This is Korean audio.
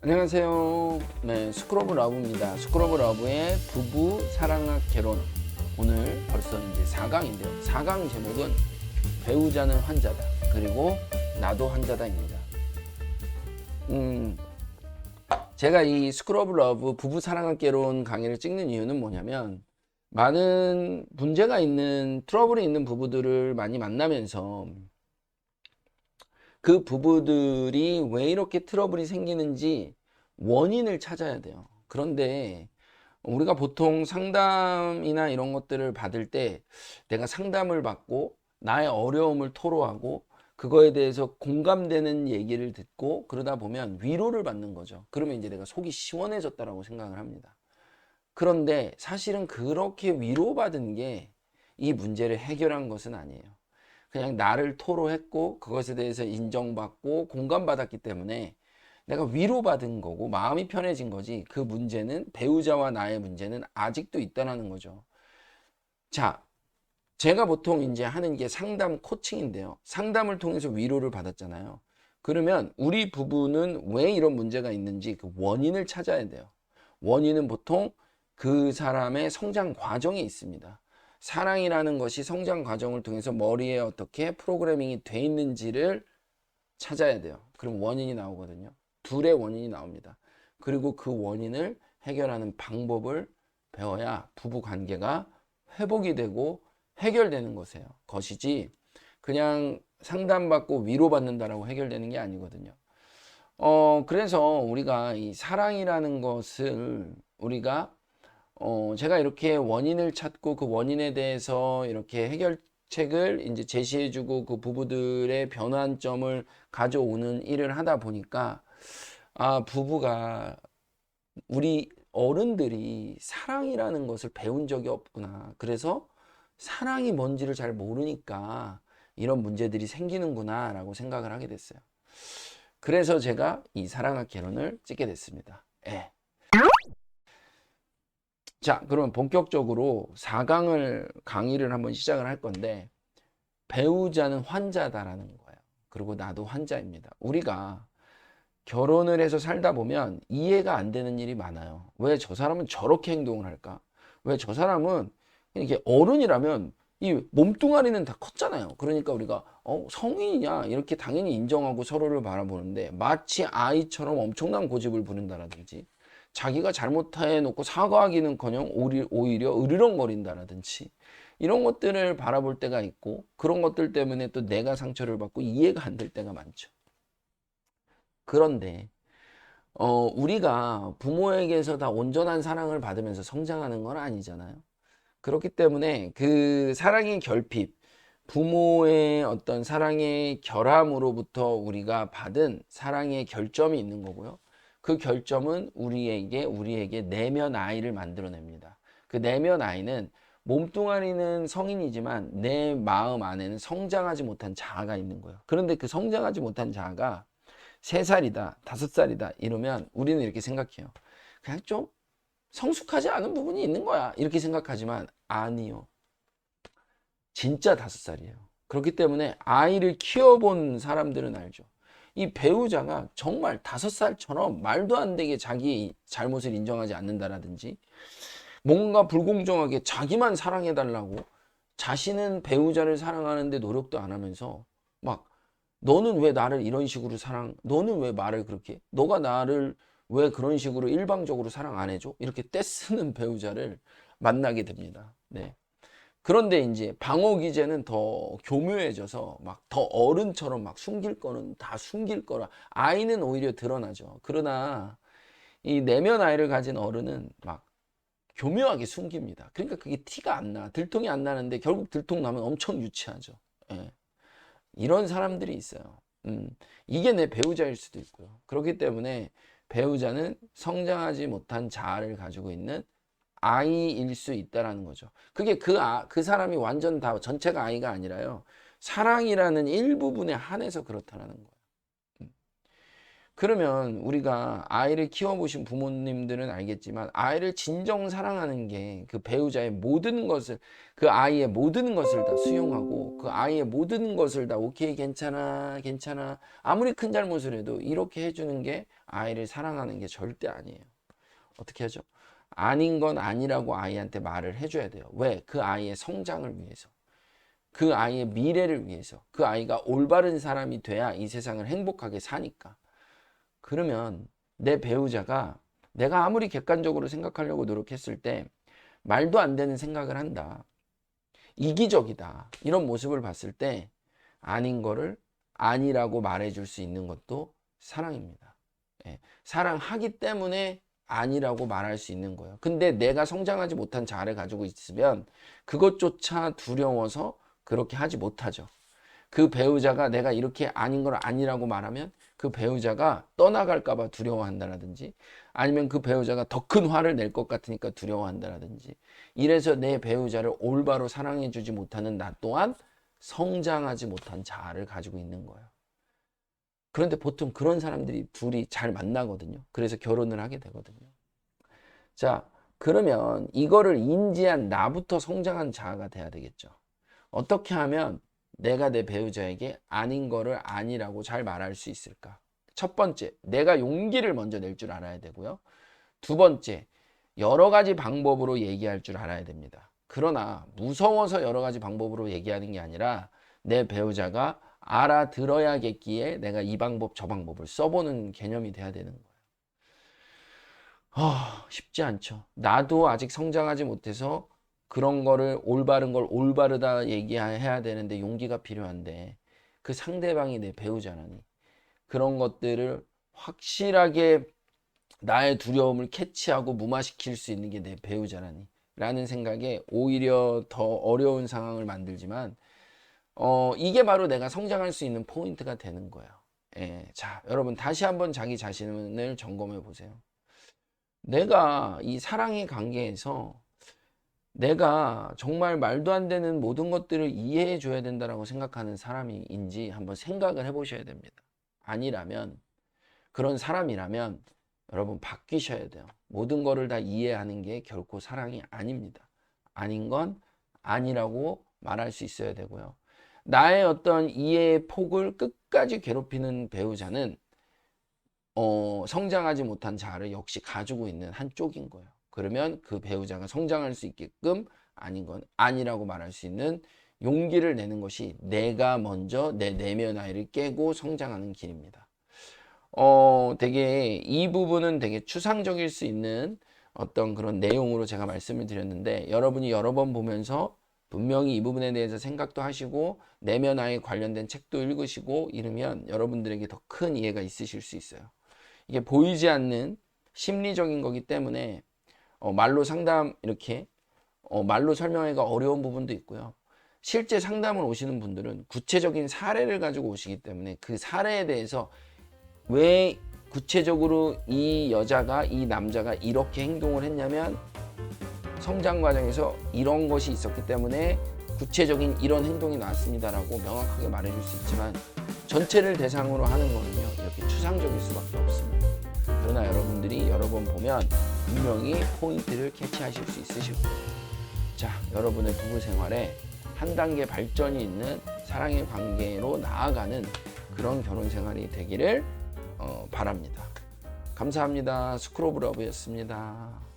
안녕하세요. 네, 스크러브 러브입니다. 스크러브 러브의 부부 사랑학 개론. 오늘 벌써 이제 4강인데요. 4강 제목은 배우자는 환자다. 그리고 나도 환자다입니다. 제가 이 스크러브 러브 부부 사랑학 개론 강의를 찍는 이유는 뭐냐면 많은 문제가 있는 트러블이 있는 부부들을 많이 만나면서 그 부부들이 왜 이렇게 트러블이 생기는지 원인을 찾아야 돼요. 그런데 우리가 보통 상담이나 이런 것들을 받을 때 내가 상담을 받고 나의 어려움을 토로하고 그거에 대해서 공감되는 얘기를 듣고 그러다 보면 위로를 받는 거죠. 그러면 이제 내가 속이 시원해졌다라고 생각을 합니다. 그런데 사실은 그렇게 위로받은 게 이 문제를 해결한 것은 아니에요. 그냥 나를 토로했고 그것에 대해서 인정받고 공감받았기 때문에 내가 위로받은 거고 마음이 편해진 거지, 그 문제는, 배우자와 나의 문제는 아직도 있다는 거죠. 자, 제가 보통 이제 하는 게 상담 코칭인데요. 상담을 통해서 위로를 받았잖아요. 그러면 우리 부부는 왜 이런 문제가 있는지 그 원인을 찾아야 돼요. 원인은 보통 그 사람의 성장 과정에 있습니다. 사랑이라는 것이 성장 과정을 통해서 머리에 어떻게 프로그래밍이 돼 있는지를 찾아야 돼요. 그럼 원인이 나오거든요. 둘의 원인이 나옵니다. 그리고 그 원인을 해결하는 방법을 배워야 부부 관계가 회복이 되고 해결되는 것이지 그냥 상담받고 위로받는다라고 해결되는 게 아니거든요. 그래서 우리가 이 사랑이라는 것을 우리가 제가 이렇게 원인을 찾고 그 원인에 대해서 이렇게 해결책을 이제 제시해주고 그 부부들의 변환점을 가져오는 일을 하다 보니까 부부가, 우리 어른들이 사랑이라는 것을 배운 적이 없구나. 그래서 사랑이 뭔지를 잘 모르니까 이런 문제들이 생기는구나 라고 생각을 하게 됐어요. 그래서 제가 이 사랑학 개론을 찍게 됐습니다. 예. 자, 그러면 본격적으로 4강을 강의를 한번 시작을 할 건데, 배우자는 환자다라는 거예요. 그리고 나도 환자입니다. 우리가 결혼을 해서 살다 보면 이해가 안 되는 일이 많아요. 왜 저 사람은 저렇게 행동을 할까? 왜 저 사람은 이렇게, 어른이라면 이 몸뚱아리는 다 컸잖아요. 그러니까 우리가 성인이냐 이렇게 당연히 인정하고 서로를 바라보는데, 마치 아이처럼 엄청난 고집을 부른다라든지 자기가 잘못해 놓고 사과하기는커녕 오히려 으르렁거린다라든지 이런 것들을 바라볼 때가 있고, 그런 것들 때문에 또 내가 상처를 받고 이해가 안 될 때가 많죠. 그런데 우리가 부모에게서 다 온전한 사랑을 받으면서 성장하는 건 아니잖아요. 그렇기 때문에 그 사랑의 결핍, 부모의 어떤 사랑의 결함으로부터 우리가 받은 사랑의 결점이 있는 거고요. 그 결점은 우리에게 내면 아이를 만들어냅니다. 그 내면 아이는, 몸뚱아리는 성인이지만 내 마음 안에는 성장하지 못한 자아가 있는 거예요. 그런데 그 성장하지 못한 자아가 3살이다, 5살이다 이러면 우리는 이렇게 생각해요. 그냥 좀 성숙하지 않은 부분이 있는 거야, 이렇게 생각하지만 아니요. 진짜 5살이에요. 그렇기 때문에 아이를 키워본 사람들은 알죠. 이 배우자가 정말 5살처럼 말도 안 되게 자기 잘못을 인정하지 않는다라든지, 뭔가 불공정하게 자기만 사랑해달라고, 자신은 배우자를 사랑하는데 노력도 안 하면서 막, 너는 왜 나를 이런 식으로 너는 왜 말을 그렇게 해? 너가 나를 왜 그런 식으로 일방적으로 사랑 안 해줘? 이렇게 떼쓰는 배우자를 만나게 됩니다. 네. 그런데 이제 방어 기제는 더 교묘해져서 막 더 어른처럼 막 숨길 거는 다 숨길 거라, 아이는 오히려 드러나죠. 그러나 이 내면 아이를 가진 어른은 막 교묘하게 숨깁니다. 그러니까 그게 티가 안 나. 들통이 안 나는데 결국 들통 나면 엄청 유치하죠. 예. 이런 사람들이 있어요. 이게 내 배우자일 수도 있고요. 그렇기 때문에 배우자는 성장하지 못한 자아를 가지고 있는 아이일 수 있다라는 거죠. 그게 그 사람이 완전 다 전체가 아이가 아니라요. 사랑이라는 일부분에 한해서 그렇다라는 거예요. 그러면 우리가 아이를 키워보신 부모님들은 알겠지만 아이를 진정 사랑하는 게 그 배우자의 모든 것을, 그 아이의 모든 것을 다 수용하고 그 아이의 모든 것을 다 오케이, 괜찮아, 괜찮아, 아무리 큰 잘못을 해도 이렇게 해주는 게 아이를 사랑하는 게 절대 아니에요. 어떻게 하죠? 아닌 건 아니라고 아이한테 말을 해줘야 돼요. 왜? 그 아이의 성장을 위해서, 그 아이의 미래를 위해서, 그 아이가 올바른 사람이 돼야 이 세상을 행복하게 사니까. 그러면 내 배우자가 내가 아무리 객관적으로 생각하려고 노력했을 때 말도 안 되는 생각을 한다, 이기적이다, 이런 모습을 봤을 때 아닌 거를 아니라고 말해줄 수 있는 것도 사랑입니다. 예, 사랑하기 때문에 아니라고 말할 수 있는 거예요. 근데 내가 성장하지 못한 자아를 가지고 있으면 그것조차 두려워서 그렇게 하지 못하죠. 그 배우자가 내가 이렇게 아닌 걸 아니라고 말하면 그 배우자가 떠나갈까봐 두려워한다라든지, 아니면 그 배우자가 더 큰 화를 낼 것 같으니까 두려워한다라든지, 이래서 내 배우자를 올바로 사랑해주지 못하는 나 또한 성장하지 못한 자아를 가지고 있는 거예요. 그런데 보통 그런 사람들이 둘이 잘 만나거든요. 그래서 결혼을 하게 되거든요. 자, 그러면 이거를 인지한 나부터 성장한 자아가 돼야 되겠죠. 어떻게 하면 내가 내 배우자에게 아닌 거를 아니라고 잘 말할 수 있을까? 첫 번째, 내가 용기를 먼저 낼 줄 알아야 되고요. 두 번째, 여러 가지 방법으로 얘기할 줄 알아야 됩니다. 그러나 무서워서 여러 가지 방법으로 얘기하는 게 아니라 내 배우자가 알아들어야겠기에 내가 이 방법 저 방법을 써보는 개념이 돼야 되는 거예요. 쉽지 않죠. 나도 아직 성장하지 못해서 그런 거를, 올바른 걸 올바르다 얘기해야 되는데 용기가 필요한데, 그 상대방이 내 배우자라니, 그런 것들을 확실하게 나의 두려움을 캐치하고 무마시킬 수 있는 게 내 배우자라니 라는 생각에 오히려 더 어려운 상황을 만들지만, 이게 바로 내가 성장할 수 있는 포인트가 되는 거예요. 예, 자, 여러분 다시 한번 자기 자신을 점검해 보세요. 내가 이 사랑의 관계에서 내가 정말 말도 안 되는 모든 것들을 이해해 줘야 된다라고 생각하는 사람인지 한번 생각을 해 보셔야 됩니다. 아니라면, 그런 사람이라면 여러분 바뀌셔야 돼요. 모든 거를 다 이해하는 게 결코 사랑이 아닙니다. 아닌 건 아니라고 말할 수 있어야 되고요. 나의 어떤 이해의 폭을 끝까지 괴롭히는 배우자는 성장하지 못한 자아를 역시 가지고 있는 한쪽인 거예요. 그러면 그 배우자가 성장할 수 있게끔 아닌 건 아니라고 말할 수 있는 용기를 내는 것이 내가 먼저 내 내면 아이를 깨고 성장하는 길입니다. 되게 이 부분은 되게 추상적일 수 있는 어떤 그런 내용으로 제가 말씀을 드렸는데, 여러분이 여러 번 보면서 분명히 이 부분에 대해서 생각도 하시고 내면 아이 관련된 책도 읽으시고 이러면 여러분들에게 더 큰 이해가 있으실 수 있어요. 이게 보이지 않는 심리적인 거기 때문에 말로 상담, 이렇게 말로 설명하기가 어려운 부분도 있고요. 실제 상담을 오시는 분들은 구체적인 사례를 가지고 오시기 때문에 그 사례에 대해서 왜 구체적으로 이 여자가, 이 남자가 이렇게 행동을 했냐면 성장 과정에서 이런 것이 있었기 때문에 구체적인 이런 행동이 나왔습니다라고 명확하게 말해줄 수 있지만, 전체를 대상으로 하는 거는요 이렇게 추상적일 수밖에 없습니다. 그러나 여러분들이 여러 번 보면 분명히 포인트를 캐치하실 수 있으실 거예요. 자, 여러분의 부부 생활에 한 단계 발전이 있는 사랑의 관계로 나아가는 그런 결혼 생활이 되기를 바랍니다. 감사합니다. 스크로브 러브였습니다.